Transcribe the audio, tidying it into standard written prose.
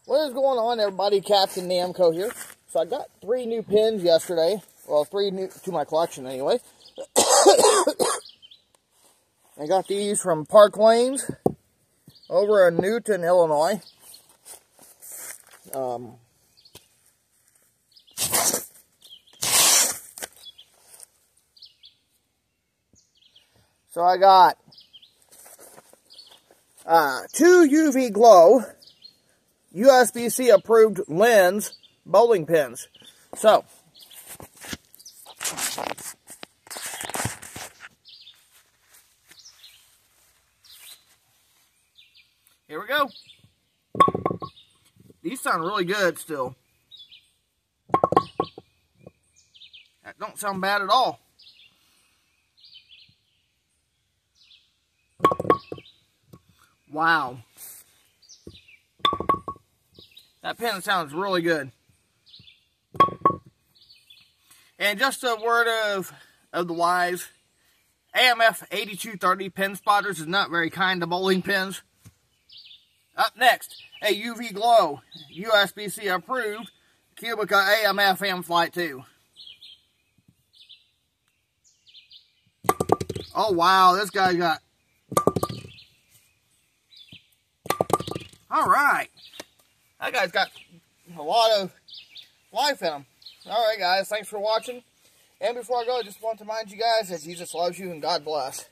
What is going on, everybody? Captain Namco here. So I got 3 new pins yesterday. Well, 3 new to my collection anyway. I got these from Park Lanes over in Newton, Illinois. So I got 2 UV glow USB-C approved Linds bowling pins. So here we go. These sound really good still. That don't sound bad at all. Wow. That pen sounds really good. And just a word of the wise, AMF 8230 pen spotters is not very kind to bowling pins. Up next, a UV glow, USB-C approved, Qubica AMF Amflite 2. Oh wow, this guy's got... Alright. That guy's got a lot of life in him. Alright guys, thanks for watching. And before I go, I just want to remind you guys that Jesus loves you and God bless.